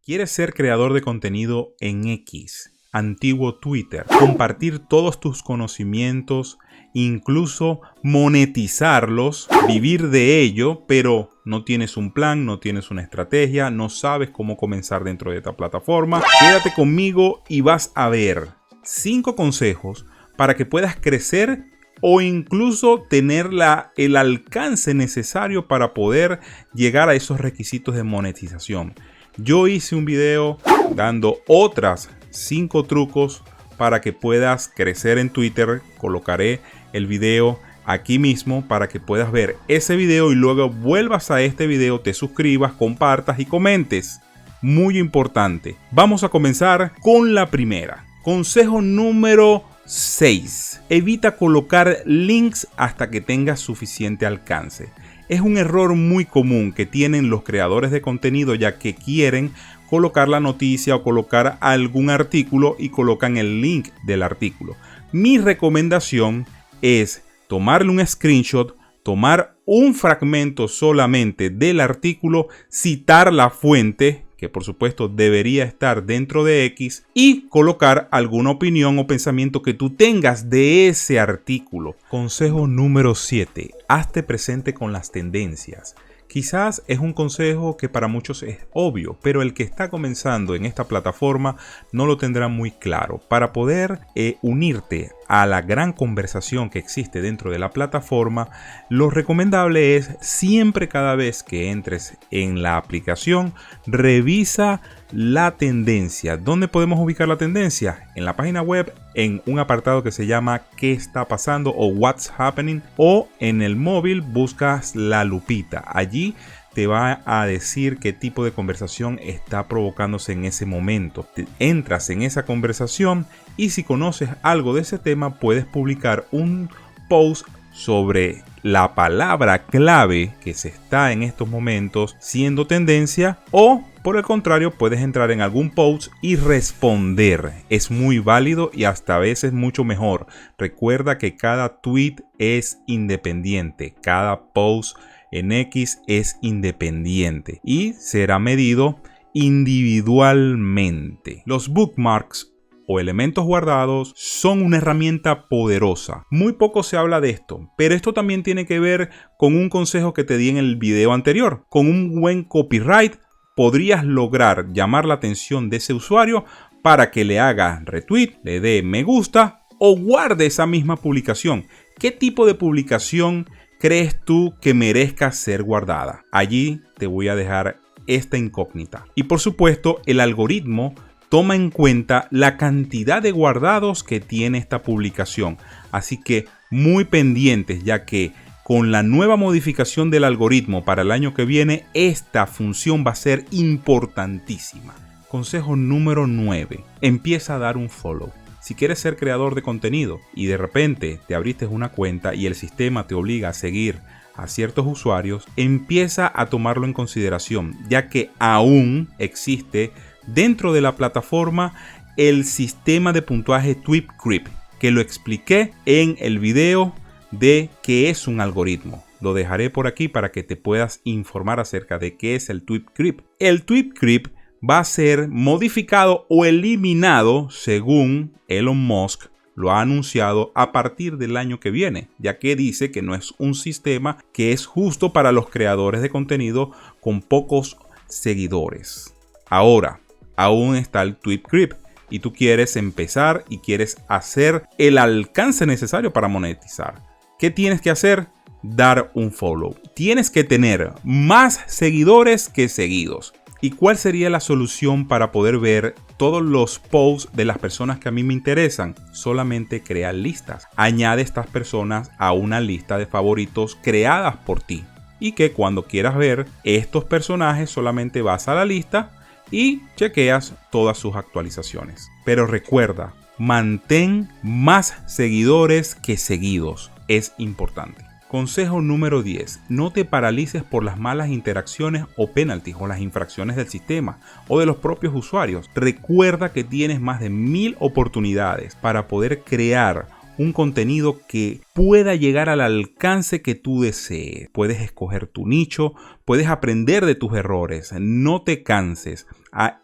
¿Quieres ser creador de contenido en X, antiguo Twitter? Compartir todos tus conocimientos, incluso monetizarlos, vivir de ello, pero no tienes un plan, no tienes una estrategia, no sabes cómo comenzar dentro de esta plataforma. Quédate conmigo y vas a ver 5 consejos para que puedas crecer o incluso tener el alcance necesario para poder llegar a esos requisitos de monetización. Yo hice un video dando otras 5 trucos para que puedas crecer en Twitter. Colocaré el video aquí mismo para que puedas ver ese video y luego vuelvas a este video, te suscribas, compartas y comentes. Muy importante. Vamos a comenzar con la primera. Consejo número 6. Evita colocar links hasta que tengas suficiente alcance. Es un error muy común que tienen los creadores de contenido, ya que quieren colocar la noticia o colocar algún artículo y colocan el link del artículo. Mi recomendación es tomarle un screenshot, tomar un fragmento solamente del artículo, citar la fuente, que por supuesto debería estar dentro de X, y colocar alguna opinión o pensamiento que tú tengas de ese artículo. Consejo número 7. Hazte presente con las tendencias. Quizás es un consejo que para muchos es obvio, pero el que está comenzando en esta plataforma no lo tendrá muy claro. Para poder unirte a la gran conversación que existe dentro de la plataforma, lo recomendable es siempre, cada vez que entres en la aplicación, revisa la tendencia. ¿Dónde podemos ubicar la tendencia? En la página web, en un apartado que se llama ¿Qué está pasando? O What's Happening, o en el móvil buscas la lupita. Allí te va a decir qué tipo de conversación está provocándose en ese momento. Entras en esa conversación y si conoces algo de ese tema, puedes publicar un post sobre la palabra clave que se está en estos momentos siendo tendencia, o por el contrario puedes entrar en algún post y responder. Es muy válido y hasta a veces mucho mejor. Recuerda que cada tweet es independiente, cada post en X es independiente y será medido individualmente. Los bookmarks o elementos guardados son una herramienta poderosa. Muy poco se habla de esto, pero esto también tiene que ver con un consejo que te di en el video anterior. Con un buen copyright podrías lograr llamar la atención de ese usuario para que le haga retweet, le dé me gusta o guarde esa misma publicación. ¿Qué tipo de publicación crees tú que merezca ser guardada? Allí te voy a dejar esta incógnita. Y por supuesto, el algoritmo toma en cuenta la cantidad de guardados que tiene esta publicación. Así que muy pendientes, ya que con la nueva modificación del algoritmo para el año que viene, esta función va a ser importantísima. Consejo número 9. Empieza a dar un follow. Si quieres ser creador de contenido y de repente te abriste una cuenta y el sistema te obliga a seguir a ciertos usuarios, empieza a tomarlo en consideración, ya que aún existe dentro de la plataforma el sistema de puntuaje TweetCrip, que lo expliqué en el video de qué es un algoritmo. Lo dejaré por aquí para que te puedas informar acerca de qué es el TweetCrip. El TweetCrip va a ser modificado o eliminado según Elon Musk lo ha anunciado a partir del año que viene, ya que dice que no es un sistema que es justo para los creadores de contenido con pocos seguidores. Ahora, aún está el TweetCrip y tú quieres empezar y quieres hacer el alcance necesario para monetizar. ¿Qué tienes que hacer? Dar un follow. Tienes que tener más seguidores que seguidos. ¿Y cuál sería la solución para poder ver todos los posts de las personas que a mí me interesan? Solamente crear listas. Añade estas personas a una lista de favoritos creadas por ti. Y que cuando quieras ver estos personajes solamente vas a la lista y chequeas todas sus actualizaciones. Pero recuerda, mantén más seguidores que seguidos. Es importante. Consejo número 10. No te paralices por las malas interacciones o penalties o las infracciones del sistema o de los propios usuarios. Recuerda que tienes más de 1000 oportunidades para poder crear un contenido que pueda llegar al alcance que tú desees. Puedes escoger tu nicho, puedes aprender de tus errores, no te canses.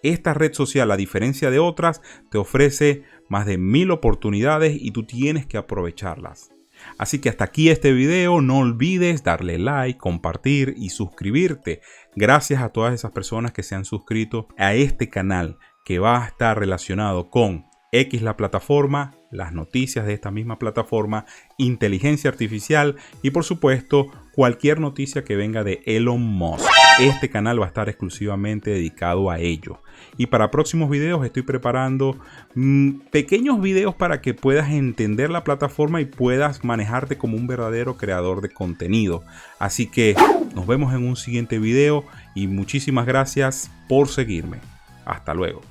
Esta red social, a diferencia de otras, te ofrece más de 1000 oportunidades y tú tienes que aprovecharlas. Así que hasta aquí este video, no olvides darle like, compartir y suscribirte. Gracias a todas esas personas que se han suscrito a este canal que va a estar relacionado con X la plataforma, las noticias de esta misma plataforma, inteligencia artificial y por supuesto cualquier noticia que venga de Elon Musk. Este canal va a estar exclusivamente dedicado a ello. Y para próximos videos estoy preparando pequeños videos para que puedas entender la plataforma y puedas manejarte como un verdadero creador de contenido. Así que nos vemos en un siguiente video y muchísimas gracias por seguirme. Hasta luego.